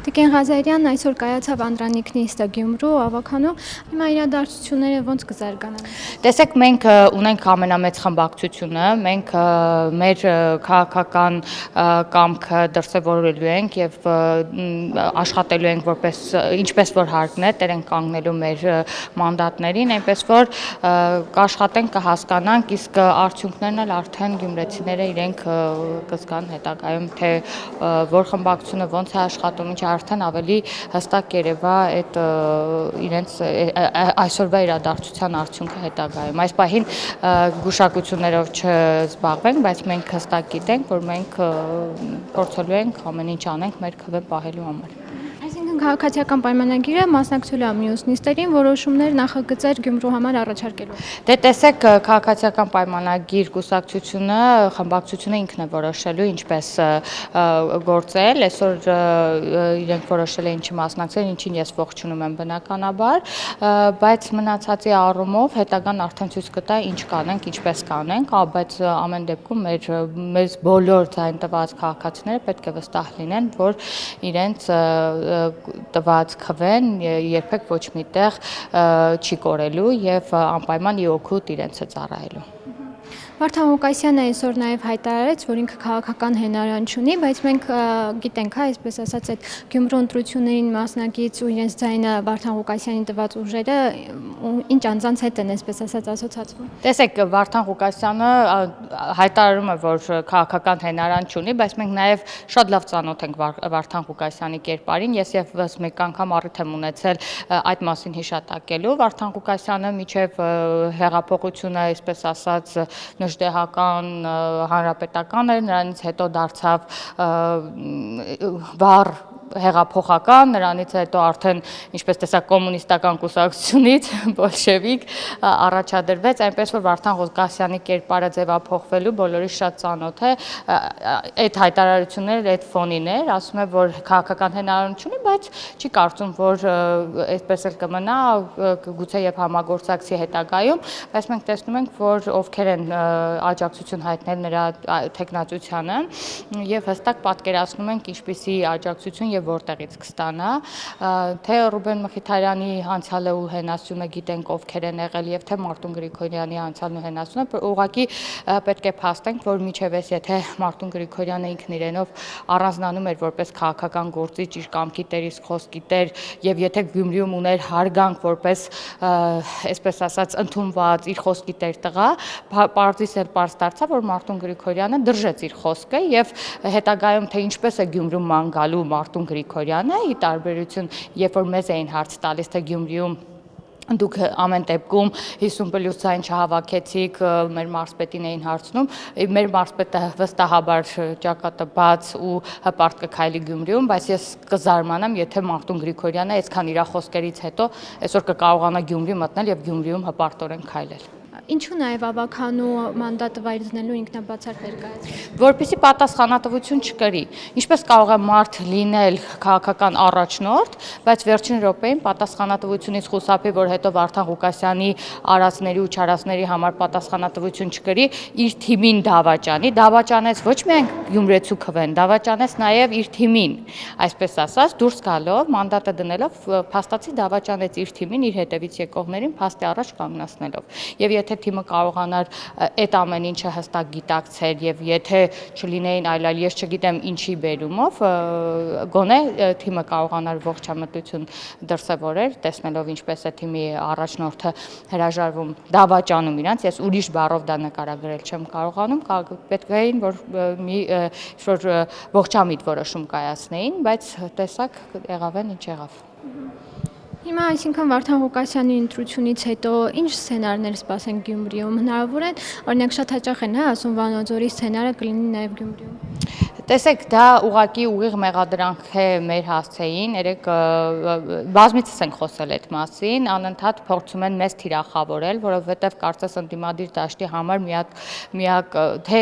Տիկին Ղազարյան այսօր կայացավ Անդրանիկ նիստը Գյումրու, Ավագանու, հիմա իրադարձությունները ոնց կզարգանան։ Տեսեք, մենք ունենք ամենամեծ խմբակցությունը, մենք մեր քաղաքական կամքը դրսևորելու ենք եւ աշխատելու ենք որպես ինչպես որ հարկն է, տեր ենք կանգնելու մեր մանդատներին, այնպես որ կաշխատենք, կհասկանանք, իսկ արդյունքներն էլ արդեն գյումրեցիները իրենք կզգան հետագայում, թե որ խմբակցությունը ոնց է աշխատում, ինչ արդեն ավելի հստակ երևա այդ իրենց այսօրվա իրադարձության արդյունքը հետագայում։ Այս պահին գուշակություններով չզբաղվենք, բայց մենք հստակ գիտենք, որ մենք փորձելու ենք ամեն ինչ անենք մեր քվեն պահելու համար։ Այսինքն քաղաքացիական պայմանագիրը մասնակցելու է մյուս նիստերին, որոշումներ նախագծեր Գյումրու համար առաջարկելու։ Դե տեսեք, քաղաքացիական պայմանագիր կուսակցությունը, խմբակցությունը ինքն է որոշելու ինչպես գործել, այսօր իրենք որոշել են ինչի մասնակցել, ինչին ես ողջունում եմ բնականաբար, բայց մնացածի առումով հետագան արդեն ցույց կտա ինչ կանենք, ինչպես կանենք, բայց ամեն դեպքում մեզ բոլոր ձայն տված քաղաքացիները պետք է վստահ լինեն, որ իրենց տված քվեն երբեք ոչ միտեղ չի կորելու եւ անպայման ի օգուտ իրենց է ծառայելու։ Վարդան Ղուկասյանը այսօր նաև հայտարարեց, որ ինքը քաղաքական հենարան չունի, բայց մենք գիտենք, այսպես ասած, այդ Գյումրու ընտրություններին մասնակից ու իրենց ձայնը Վարդան Ղուկասյանին տված ուժերը ինչ անձանց հետ են, այսպես ասած, ասոցացվում։ Տեսեք, Վարդան Ղուկասյանը հայտարարում է, որ քաղաքական հենարան չունի, բայց մենք նաև շատ լավ ծանոթ ենք Վարդան Ղուկասյանի կերպարին, ես եւս մեկ անգամ առիթ եմ ունեցել այդ մասին հիշատակելու։ Վարդան Ղուկասյանը միջև հեղափոխությունը, այսպես ասած, նժդեհական հանրապետական էր, նրանից հետո դարձավ վառ հեղափոխական, նրանից հետո արդեն ինչպես տեսակ կոմունիստական կուսակցությունից բոլշևիկ առաջադրվեց, այնպես որ Վարդան Ղուկասյանի կերպարը ձևափոխվելու բոլորի շատ ծանոթ է, այդ հայտարարությունները այդ ֆոնին էր, ասում է, որ քաղաքական հնարավորություն չունի, բայց չի կարծում, որ այդպես էլ կմնա, գուցե եւ համագործակցի հետագայում, բայց մենք տեսնում ենք, որ ովքեր են աջակցություն հայտնել նրա թեկնածությանը եւ հստակ պատկերացնում ենք ինչպիսի աջակցություն եւ որտեղից կստանա, թե Ռուբեն Մխիթարյանի անցյալը ու հենասյունը գիտենք ովքեր են եղել եւ թե Մարտուն Գրիգորյանի անցյալն ու հենասյունը, ուղղակի պետք է փաստենք, որ միջևես եթե Մարտուն Գրիգորյանը ինքն իրենով առանձնանում էր որպես քաղաքական գործիչ, իր կամքի տեր, իսկ խոսքի տեր եւ եթե Գյումրիում ուներ հարգանք որպես այսպես ասած ընդունված իր խոսքի տեր տղա, պարզից էլ պարզ դարձավ, որ Մարտուն Գրիգորյանը դրժեց իր խոսքը եւ հետագայում թե ինչպես է Գյումրում ման գալու Մարտուն Գրիգորյանը, ի տարբերություն, երբ որ մեզ էին հարց տալիս, թե Գյումրիում դուք ամեն դեպքում 50+ ձայն չհավաքեցիք, մեր մարզպետին էին հարցնում, մեր մարզպետը վստահաբար ճակատը բաց ու հպարտ կքայլի Գյումրիում, բայց ես կզարմանամ, եթե Մարտուն Գրիգորյանը այսքան իր խոսքերից հետո այսօր կկարողանա Գյումրի մտնել եւ Գյումրիում հպարտորեն քայլել։ Ինչու նաև Ավագանու մանդատը վայրենելու ինքնաբացարկ ներկայացնել։ Որպեսզի պատասխանատվություն չկրի։ Ինչպես կարող է մարդ լինել քաղաքական առաջնորդ, բայց վերջին րոպեին պատասխանատվությունից խուսափի, որ հետո Վարդան Ղուկասյանի արածների ու չարածների համար պատասխանատվություն չկրի, իր թիմին դավաճանեց ոչ միայն Գյումրեցու քվեն, դավաճանեց նաև իր թիմին, այսպես ասած, դուրս գալով, մանդատը դնելով, փաստացի դավաճանեց իր թիմին, իր հետևից եկողներին փաստի առաջ կանգնացնելով։ Եվ եթե թիմը կարողանար այդ ամեն ինչը հստակ գիտակցել եւ եթե չլինեին այլ ես չգիտեմ ինչի բերումով գոնե թիմը կարողանար ողջամտություն դրսևորել տեսնելով ինչպես է թիմի առաջնորդը հրաժարվում դավաճանում իրանց ես ուրիշ բառով դա նկարագրել չեմ կարողանում պետք է որ մի որ ողջամիտ որոշում կայացնեին բայց տեսակ եղավ են ինչ եղավ Հիմա այսինքն Վարդան Ղուկասյանի ընտրությունից հետո ինչ սցենարներ սպասենք Գյումրիում հնարավոր են օրինակ շատ հաճախ են ասում Վանաձորի սցենարը կլինի նաև Գյումրիում Տեսեք, դա ուղղակի ուղիղ մեղադրանք է մեր հասցեին, երեք բազմիցս ենք խոսել այդ մասին, անընդհատ փորձում են մեզ թիրախավորել, որովհետև կարծես ընդդիմադիր դաշտի համար միակ թե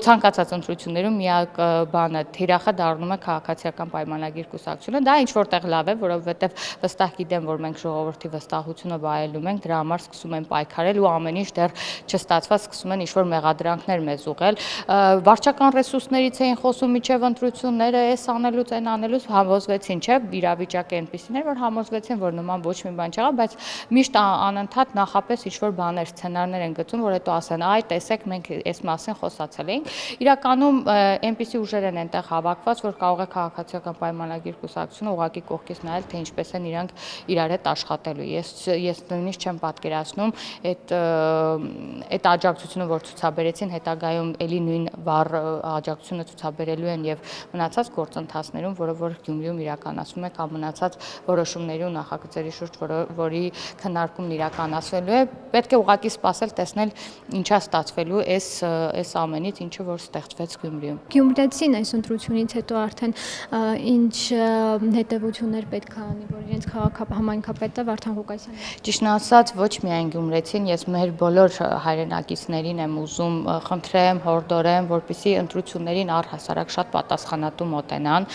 ցանկացած ընտրություններում միակ բանը թիրախը դառնում է քաղաքացիական պայմանագիր կուսակցությունը, դա ինչ որտեղ լավ է, որովհետև վստահ գիտեմ, որ մենք ժողովրդի վստահությունը վայելում ենք, դրա համար սկսում են պայքարել ու ամեն ինչ դեռ չստացված սկսում են ինչ-որ մեղադրանքներ մեզ ուղղել, վարչական ռեսուրսներից էին խոսում 2 միջև ընտրությունները էս անելուց այն անելուց համոզվեցին, չէ, իրավիճակը այնպեսին էր, որ համոզվեցին, որ նման ոչ մի բան չեղավ, բայց միշտ անընդհատ նախապես ինչ-որ բաներ, սցենարներ են գծում, որ հետո ասեն, այ տեսեք, մենք այս մասին խոսացել էինք։ Իրականում այնպիսի ուժեր են այնտեղ հավաքված, որ կարող է քաղաքացիական պայմանագիր կուսակցությունը ուղղակի կողքից նայել, թե ինչպես են իրանք իրար հետ աշխատելու։ Ես նույնիսկ չեմ պատկերացնում այդ աջակցությունը, որ ցուցաբերեցին, հետագայում էլի նույն վառ աջակցությունը ցուցաբերելու են եւ մնացած գործընթացներում, որը որ Գյումրիում իրականացվում է կամ մնացած որոշումների ու նախագծերի շուրջ, որի քննարկումն իրականացվելու է, պետք է ուղղակի սպասել, տեսնել ինչա ստացվելու այս ամենից, ինչը որ ստեղծվեց Գյումրիում։ Գյումրեցին այս ընտրությունից հետո արդեն ինչ հետևություններ պետք է անի, որ իրենց համայնքապետը Վարդան Ղուկասյանն։ Ճիշտն ասած, ոչ միայն գյումրեցին, ես մեր բոլոր հայրենակիցներին եմ ուզում խնդրեմ, հորդորեմ, որպեսզի ընտրություններին առհասարակ շատ պատասխանատու մոտենան։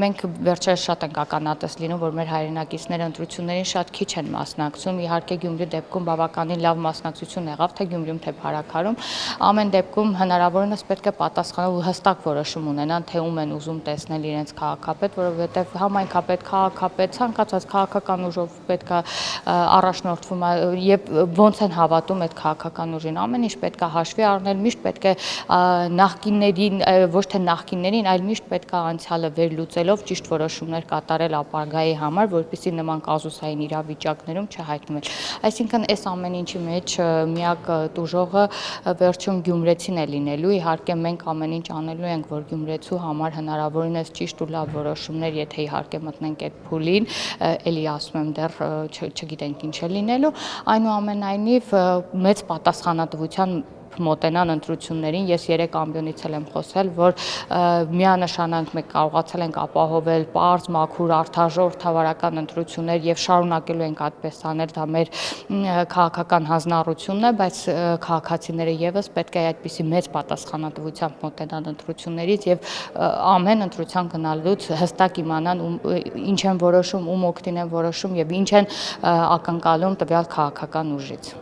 Մենք վերջերս շատ ենք ականատես լինում, որ մեր հայրենակիցները ընտրություններին շատ քիչ են մասնակցում։ Իհարկե Գյումրի դեպքում բավականին լավ մասնակցություն եղավ, թե Գյումրիում, թե Փարաքարում։ Ամեն դեպքում հնարավորինս պետք է պատասխանել ու հստակ որոշում ունենան, թե ում են ուզում տեսնել իրենց քաղաքապետ, որովհետև համայնքապետ, քաղաքապետ, ցանկացած քաղաքական ուժով պետք է առաջնորդվում եւ ոնց են հավատում այդ քաղաքական ուժին, ամեն ինչ պետք է հաշվի առնել, միշտ պետք է նախկիններին, ոչ թե նախկիններին, այլ միշտ պետք է անցյալը վերլուծելով ճիշտ որոշումներ կատարել ապագայի համար, որպեսզի նման կազուսային իրավիճակներում չհայտնվեն։ Այսինքն այս ամեն ինչի մեջ միակ տուժողը վերջում գյումրեցին է լինելու, իհարկե մենք ամեն ինչ անելու ենք, որ գյումրեցու համար հնարավորինս ճիշտ ու լավ որոշումներ, եթե իհարկե մտնենք այդ փուլին, էլի ասում եմ դեռ չգիտենք ինչ է լինելու, այնուամենայնիվ մեծ պատասխանատվության մոտենան ընտրություններին, ես 3 ամբյոնից եմ խոսել, որ միանշանակ մենք կարողացել ենք ապահովել պարզ, մաքուր, արդարժող, թավարական ընտրություններ եւ շարունակելու ենք այդպես անել, դա մեր քաղաքական հանձնառությունն է, բայց քաղաքացիները եւս պետք է այդպիսի մեծ պատասխանատվությամբ մոտենան ընտրություններից եւ ամեն ընտրության գնալուց հստակ իմանան ինչ են որոշում, ում օգտին են որոշում եւ ինչ են ակնկալում տվյալ քաղաքական ուժից։